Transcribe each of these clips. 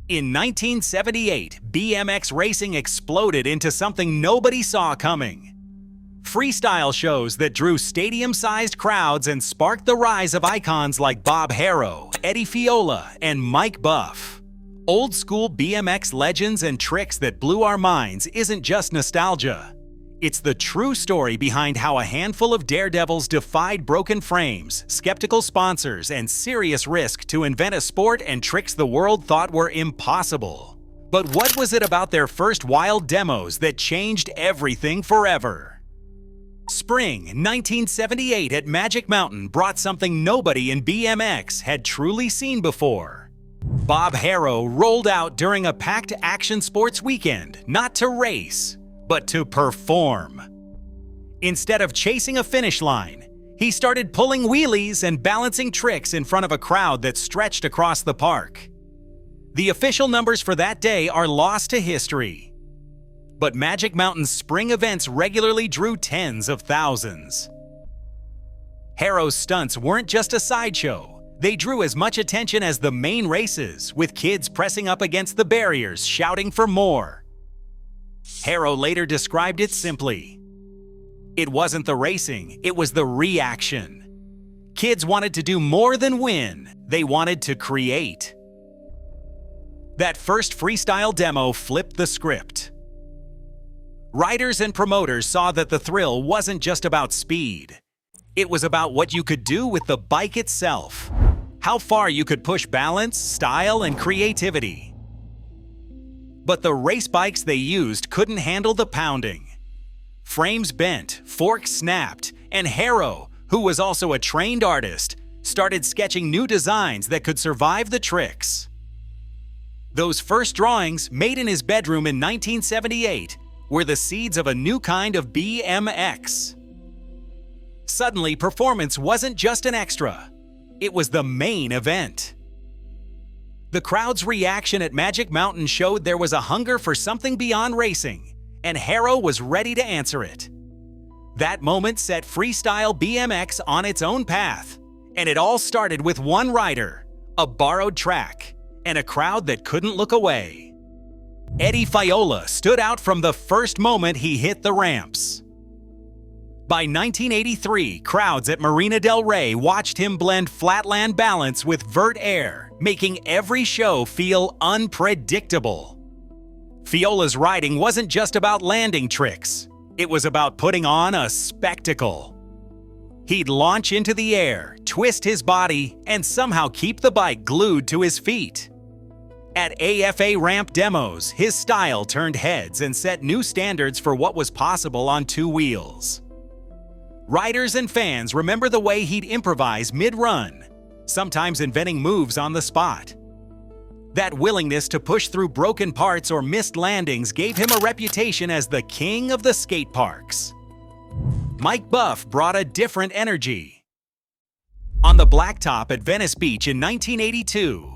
In 1978, BMX racing exploded into something nobody saw coming. Freestyle shows that drew stadium-sized crowds and sparked the rise of icons like Bob Haro, Eddie Fiola, and Mike Buff. Old-school BMX legends and tricks that blew our minds isn't just nostalgia. It's the true story behind how a handful of daredevils defied broken frames, skeptical sponsors, and serious risk to invent a sport and tricks the world thought were impossible. But what was it about their first wild demos that changed everything forever? Spring 1978 at Magic Mountain brought something nobody in BMX had truly seen before. Bob Haro rolled out during a packed action sports weekend, not to race, but to perform. Instead of chasing a finish line, he started pulling wheelies and balancing tricks in front of a crowd that stretched across the park. The official numbers for that day are lost to history. But Magic Mountain's spring events regularly drew tens of thousands. Haro's stunts weren't just a sideshow. They drew as much attention as the main races, with kids pressing up against the barriers, shouting for more. Haro later described it simply. It wasn't the racing, it was the reaction. Kids wanted to do more than win, they wanted to create. That first freestyle demo flipped the script. Riders and promoters saw that the thrill wasn't just about speed. It was about what you could do with the bike itself. How far you could push balance, style, and creativity. But the race bikes they used couldn't handle the pounding. Frames bent, forks snapped, and Haro, who was also a trained artist, started sketching new designs that could survive the tricks. Those first drawings, made in his bedroom in 1978, were the seeds of a new kind of BMX. Suddenly, performance wasn't just an extra. It was the main event. The crowd's reaction at Magic Mountain showed there was a hunger for something beyond racing, and Haro was ready to answer it. That moment set freestyle BMX on its own path, and it all started with one rider, a borrowed track, and a crowd that couldn't look away. Eddie Fiola stood out from the first moment he hit the ramps. By 1983, crowds at Marina del Rey watched him blend flatland balance with vert air, making every show feel unpredictable. Fiola's riding wasn't just about landing tricks. It was about putting on a spectacle. He'd launch into the air, twist his body, and somehow keep the bike glued to his feet. At AFA ramp demos, his style turned heads and set new standards for what was possible on two wheels. Riders and fans remember the way he'd improvise mid-run, sometimes inventing moves on the spot. That willingness to push through broken parts or missed landings gave him a reputation as the king of the skate parks. Mike Buff brought a different energy. On the blacktop at Venice Beach in 1982,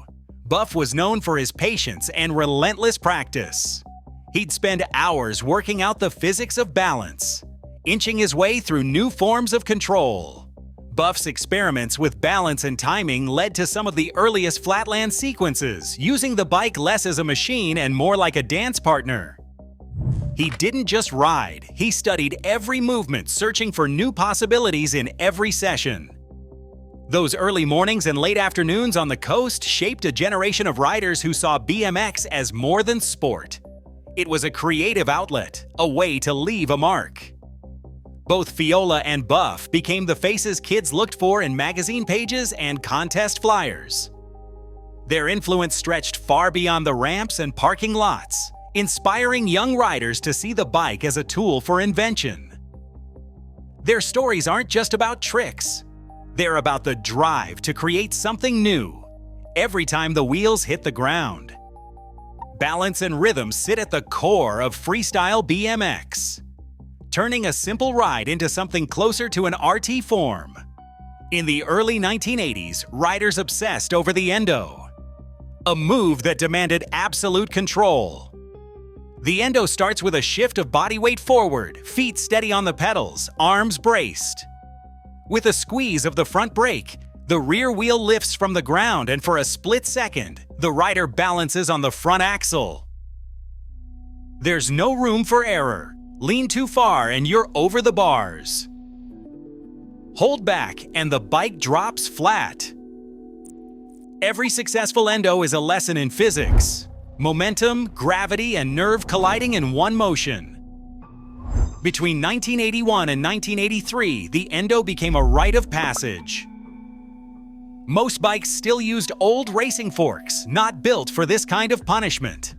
Buff was known for his patience and relentless practice. He'd spend hours working out the physics of balance, inching his way through new forms of control. Buff's experiments with balance and timing led to some of the earliest flatland sequences, using the bike less as a machine and more like a dance partner. He didn't just ride, he studied every movement, searching for new possibilities in every session. Those early mornings and late afternoons on the coast shaped a generation of riders who saw BMX as more than sport. It was a creative outlet, a way to leave a mark. Both Fiola and Buff became the faces kids looked for in magazine pages and contest flyers. Their influence stretched far beyond the ramps and parking lots, inspiring young riders to see the bike as a tool for invention. Their stories aren't just about tricks. They're about the drive to create something new every time the wheels hit the ground. Balance and rhythm sit at the core of freestyle BMX, turning a simple ride into something closer to an RT form. In the early 1980s, riders obsessed over the Endo, a move that demanded absolute control. The Endo starts with a shift of body weight forward, feet steady on the pedals, arms braced. With a squeeze of the front brake, The rear wheel lifts from the ground, and for a split second, the rider balances on the front axle. There's no room for error. Lean too far and you're over the bars. Hold back and the bike drops flat. Every successful endo is a lesson in physics. Momentum, gravity, and nerve colliding in one motion. Between 1981 and 1983, the endo became a rite of passage. Most bikes still used old racing forks, not built for this kind of punishment.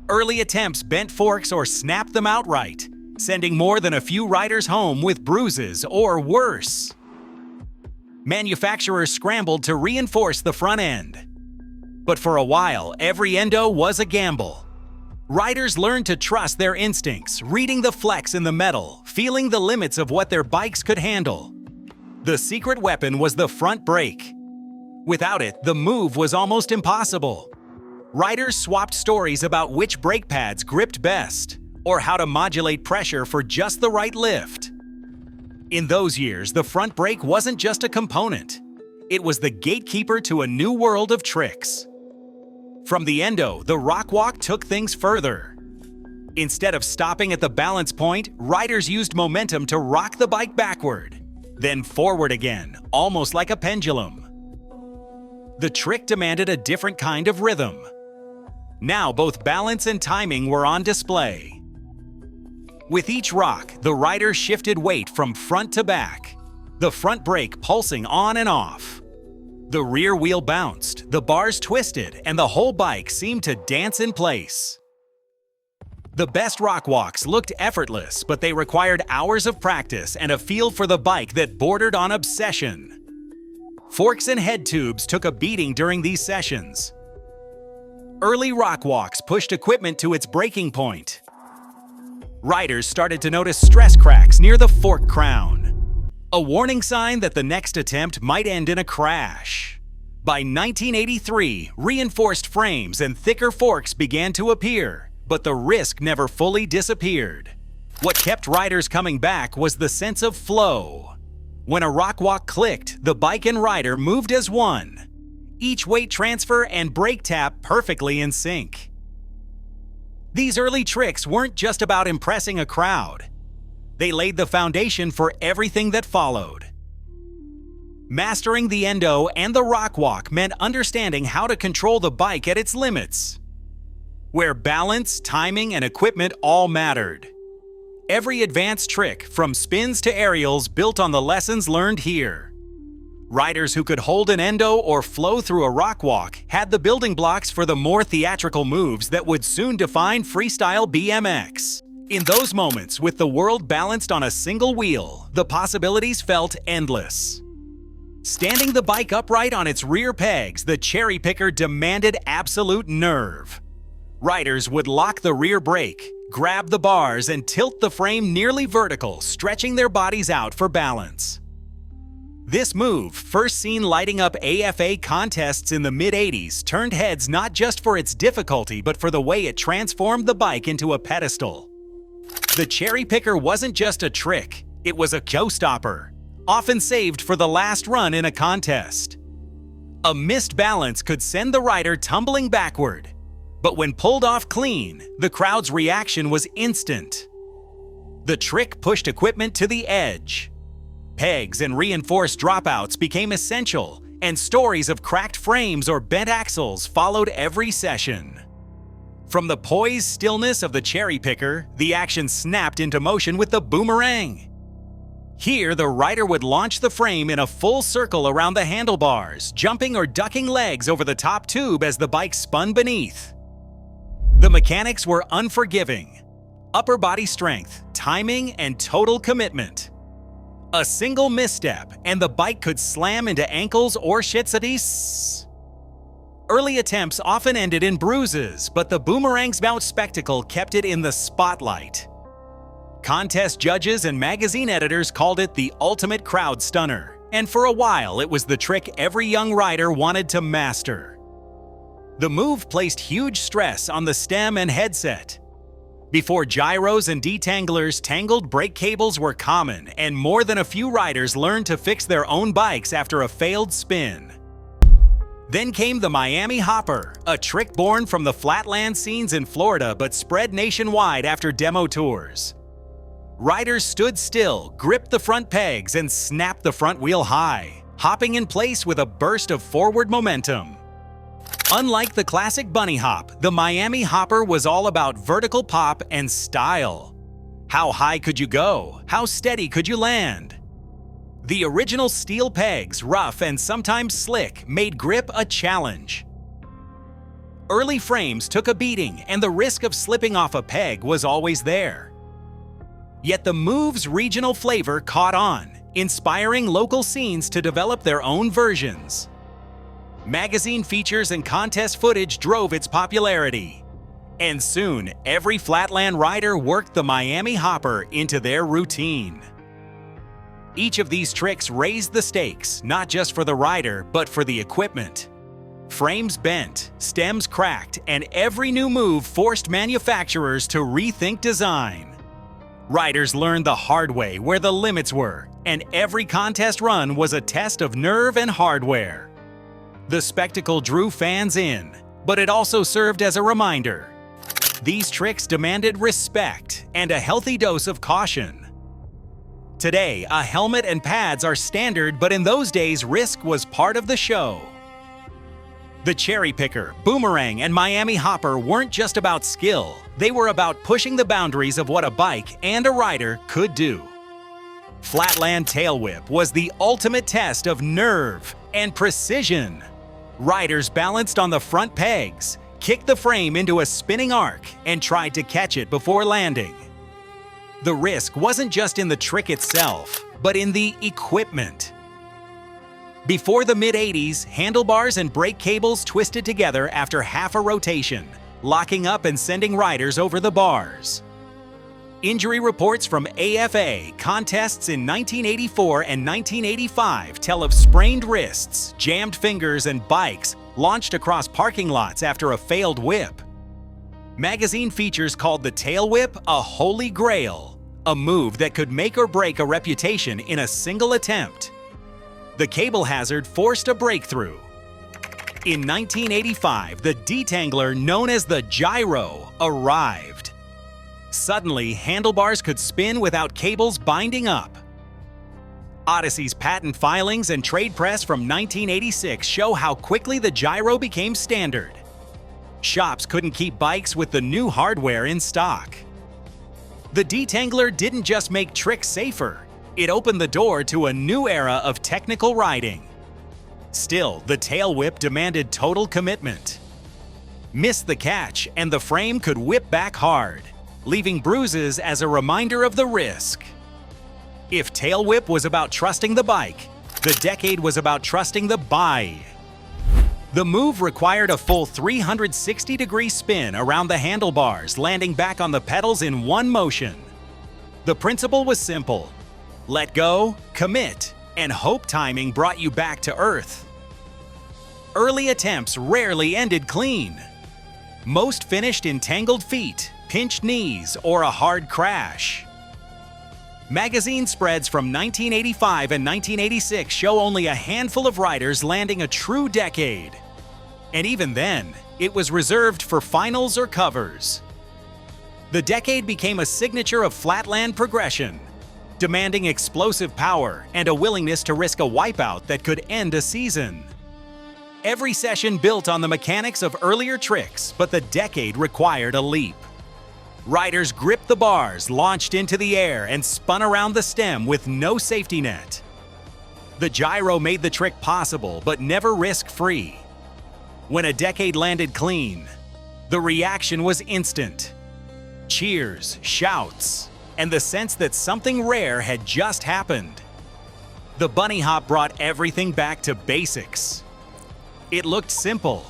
Early attempts bent forks or snapped them outright, sending more than a few riders home with bruises or worse. Manufacturers scrambled to reinforce the front end. But for a while, every endo was a gamble. Riders learned to trust their instincts, reading the flex in the metal, feeling the limits of what their bikes could handle. The secret weapon was the front brake. Without it, the move was almost impossible. Riders swapped stories about which brake pads gripped best, or how to modulate pressure for just the right lift. In those years, the front brake wasn't just a component. It was the gatekeeper to a new world of tricks. From the endo, the Rockwalk took things further. Instead of stopping at the balance point, riders used momentum to rock the bike backward, then forward again, almost like a pendulum. The trick demanded a different kind of rhythm. Now both balance and timing were on display. With each rock, the rider shifted weight from front to back, the front brake pulsing on and off. The rear wheel bounced, the bars twisted, and the whole bike seemed to dance in place. The best Rockwalks looked effortless, but they required hours of practice and a feel for the bike that bordered on obsession. Forks and head tubes took a beating during these sessions. Early Rockwalks pushed equipment to its breaking point. Riders started to notice stress cracks near the fork crown, a warning sign that the next attempt might end in a crash. By 1983, reinforced frames and thicker forks began to appear, but the risk never fully disappeared. What kept riders coming back was the sense of flow. When a Rockwalk clicked, the bike and rider moved as one, each weight transfer and brake tap perfectly in sync. These early tricks weren't just about impressing a crowd. They laid the foundation for everything that followed. Mastering the endo and the Rockwalk meant understanding how to control the bike at its limits, where balance, timing, and equipment all mattered. Every advanced trick, from spins to aerials, built on the lessons learned here. Riders who could hold an endo or flow through a Rockwalk had the building blocks for the more theatrical moves that would soon define freestyle BMX. In those moments, with the world balanced on a single wheel, the possibilities felt endless. Standing the bike upright on its rear pegs, the cherry picker demanded absolute nerve. Riders would lock the rear brake, grab the bars, and tilt the frame nearly vertical, stretching their bodies out for balance. This move, first seen lighting up AFA contests in the mid-80s, turned heads not just for its difficulty but for the way it transformed the bike into a pedestal. The cherry picker wasn't just a trick, it was a showstopper, often saved for the last run in a contest. A missed balance could send the rider tumbling backward, but when pulled off clean, the crowd's reaction was instant. The trick pushed equipment to the edge. Pegs and reinforced dropouts became essential, and stories of cracked frames or bent axles followed every session. From the poised stillness of the cherry picker, the action snapped into motion with the Boomerang. Here, the rider would launch the frame in a full circle around the handlebars, jumping or ducking legs over the top tube as the bike spun beneath. The mechanics were unforgiving. Upper body strength, timing, and total commitment. A single misstep, and the bike could slam into ankles or shitsadis. Early attempts often ended in bruises, but the Boomerang's bout spectacle kept it in the spotlight. Contest judges and magazine editors called it the ultimate crowd stunner, and for a while it was the trick every young rider wanted to master. The move placed huge stress on the stem and headset. Before gyros and detanglers, tangled brake cables were common, and more than a few riders learned to fix their own bikes after a failed spin. Then came the Miami Hopper, a trick born from the flatland scenes in Florida but spread nationwide after demo tours. Riders stood still, gripped the front pegs, and snapped the front wheel high, hopping in place with a burst of forward momentum. Unlike the classic bunny hop, the Miami Hopper was all about vertical pop and style. How high could you go? How steady could you land? The original steel pegs, rough and sometimes slick, made grip a challenge. Early frames took a beating, and the risk of slipping off a peg was always there. Yet the move's regional flavor caught on, inspiring local scenes to develop their own versions. Magazine features and contest footage drove its popularity. And soon, every flatland rider worked the Miami Hopper into their routine. Each of these tricks raised the stakes, not just for the rider, but for the equipment. Frames bent, stems cracked, and every new move forced manufacturers to rethink design. Riders learned the hard way where the limits were, and every contest run was a test of nerve and hardware. The spectacle drew fans in, but it also served as a reminder. These tricks demanded respect and a healthy dose of caution. Today, a helmet and pads are standard, but in those days, risk was part of the show. The Cherry Picker, Boomerang, and Miami Hopper weren't just about skill. They were about pushing the boundaries of what a bike and a rider could do. Flatland Tailwhip was the ultimate test of nerve and precision. Riders balanced on the front pegs, kicked the frame into a spinning arc, and tried to catch it before landing. The risk wasn't just in the trick itself, but in the equipment. Before the mid-80s, handlebars and brake cables twisted together after half a rotation, locking up and sending riders over the bars. Injury reports from AFA contests in 1984 and 1985 tell of sprained wrists, jammed fingers, and bikes launched across parking lots after a failed whip. Magazine features called the tail whip a holy grail, a move that could make or break a reputation in a single attempt. The cable hazard forced a breakthrough. In 1985, the detangler known as the gyro arrived. Suddenly, handlebars could spin without cables binding up. Odyssey's patent filings and trade press from 1986 show how quickly the gyro became standard. Shops couldn't keep bikes with the new hardware in stock. The detangler didn't just make tricks safer, it opened the door to a new era of technical riding. Still, the tail whip demanded total commitment. Miss the catch, and the frame could whip back hard, leaving bruises as a reminder of the risk. If tail whip was about trusting the bike, the decade was about trusting the buy. The move required a full 360-degree spin around the handlebars, landing back on the pedals in one motion. The principle was simple: let go, commit, and hope timing brought you back to earth. Early attempts rarely ended clean. Most finished in tangled feet, pinched knees, or a hard crash. Magazine spreads from 1985 and 1986 show only a handful of riders landing a true decade. And even then, it was reserved for finals or covers. The decade became a signature of flatland progression, demanding explosive power and a willingness to risk a wipeout that could end a season. Every session built on the mechanics of earlier tricks, but the decade required a leap. Riders gripped the bars, launched into the air, and spun around the stem with no safety net. The gyro made the trick possible, but never risk-free. When a decade landed clean, the reaction was instant. Cheers, shouts, and the sense that something rare had just happened. The bunny hop brought everything back to basics. It looked simple.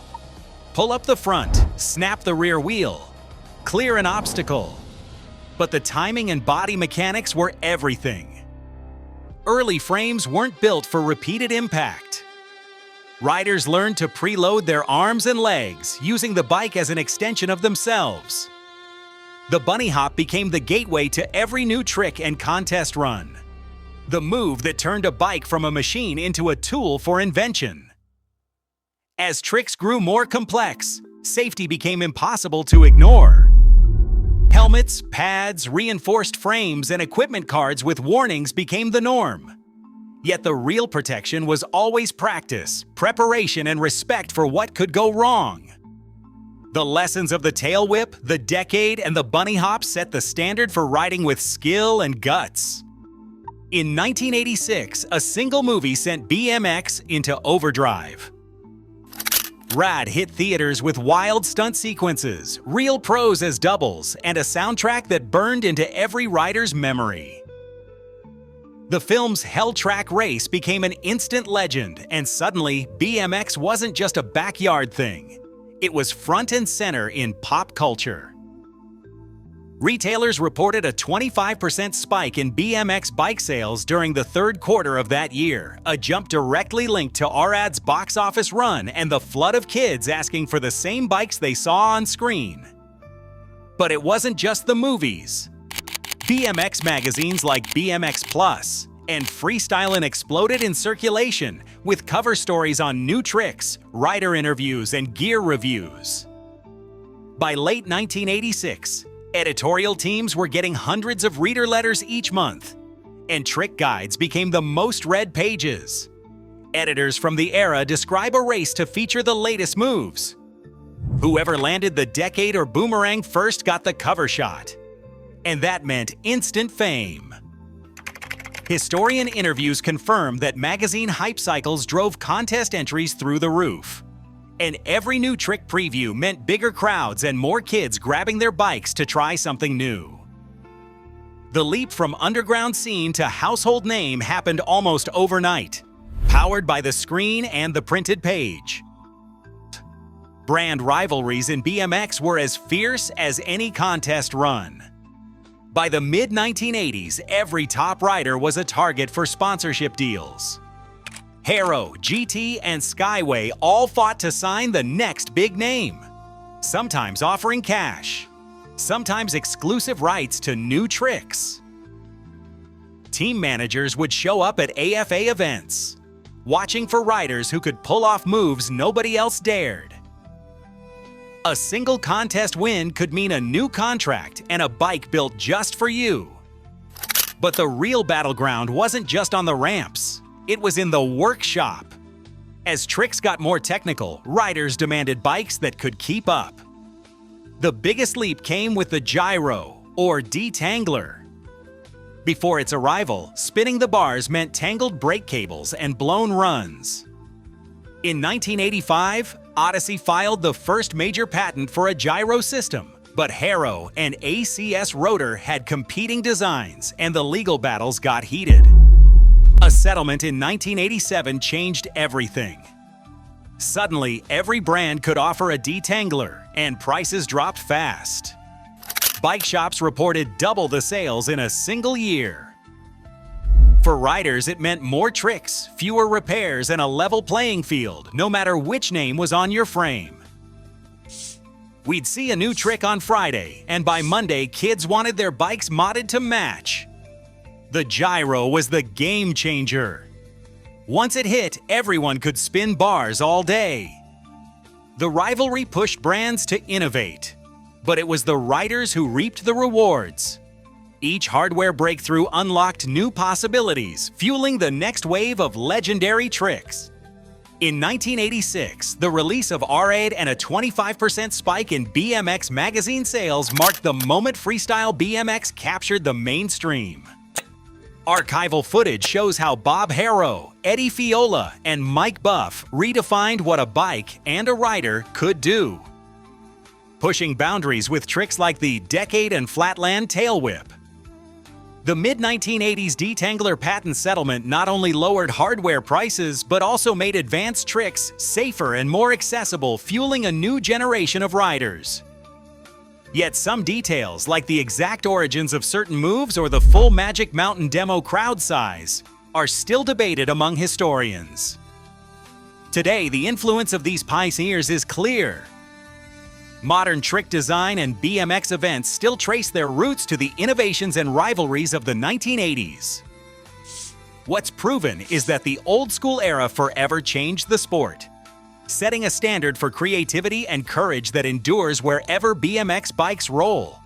Pull up the front, snap the rear wheel, clear an obstacle. But the timing and body mechanics were everything. Early frames weren't built for repeated impact. Riders learned to preload their arms and legs, using the bike as an extension of themselves. The bunny hop became the gateway to every new trick and contest run. The move that turned a bike from a machine into a tool for invention. As tricks grew more complex, safety became impossible to ignore. Helmets, pads, reinforced frames, and equipment cards with warnings became the norm. Yet the real protection was always practice, preparation, and respect for what could go wrong. The lessons of the tail whip, the decade, and the bunny hop set the standard for riding with skill and guts. In 1986, a single movie sent BMX into overdrive. Rad hit theaters with wild stunt sequences, real pros as doubles, and a soundtrack that burned into every rider's memory. The film's Hell Track race became an instant legend, and suddenly, BMX wasn't just a backyard thing. It was front and center in pop culture. Retailers reported a 25% spike in BMX bike sales during the third quarter of that year, a jump directly linked to RAD's box office run and the flood of kids asking for the same bikes they saw on screen. But it wasn't just the movies. BMX magazines like BMX Plus and Freestyle exploded in circulation, with cover stories on new tricks, rider interviews, and gear reviews. By late 1986, editorial teams were getting hundreds of reader letters each month, and trick guides became the most read pages. Editors from the era describe a race to feature the latest moves. Whoever landed the decade or boomerang first got the cover shot. And that meant instant fame. Historian interviews confirm that magazine hype cycles drove contest entries through the roof. And every new trick preview meant bigger crowds and more kids grabbing their bikes to try something new. The leap from underground scene to household name happened almost overnight, powered by the screen and the printed page. Brand rivalries in BMX were as fierce as any contest run. By the mid-1980s, every top rider was a target for sponsorship deals. Haro, GT, and Skyway all fought to sign the next big name, sometimes offering cash, sometimes exclusive rights to new tricks. Team managers would show up at AFA events, watching for riders who could pull off moves nobody else dared. A single contest win could mean a new contract and a bike built just for you. But the real battleground wasn't just on the ramps. It was in the workshop. As tricks got more technical, riders demanded bikes that could keep up. The biggest leap came with the gyro, or detangler. Before its arrival, spinning the bars meant tangled brake cables and blown runs. In 1985, Odyssey filed the first major patent for a gyro system, but Haro and ACS Rotor had competing designs, and the legal battles got heated. A settlement in 1987 changed everything. Suddenly, every brand could offer a detangler, and prices dropped fast. Bike shops reported double the sales in a single year. For riders, it meant more tricks, fewer repairs, and a level playing field, no matter which name was on your frame. We'd see a new trick on Friday, and by Monday, kids wanted their bikes modded to match. The gyro was the game changer. Once it hit, everyone could spin bars all day. The rivalry pushed brands to innovate, but it was the riders who reaped the rewards. Each hardware breakthrough unlocked new possibilities, fueling the next wave of legendary tricks. In 1986, the release of R8 and a 25% spike in BMX magazine sales marked the moment freestyle BMX captured the mainstream. Archival footage shows how Bob Haro, Eddie Fiola, and Mike Buff redefined what a bike and a rider could do, pushing boundaries with tricks like the Decade and Flatland Tailwhip. The mid-1980s detangler patent settlement not only lowered hardware prices, but also made advanced tricks safer and more accessible, fueling a new generation of riders. Yet some details, like the exact origins of certain moves or the full Magic Mountain demo crowd size, are still debated among historians. Today, the influence of these pioneers is clear. Modern trick design and BMX events still trace their roots to the innovations and rivalries of the 1980s. What's proven is that the old-school era forever changed the sport, setting a standard for creativity and courage that endures wherever BMX bikes roll.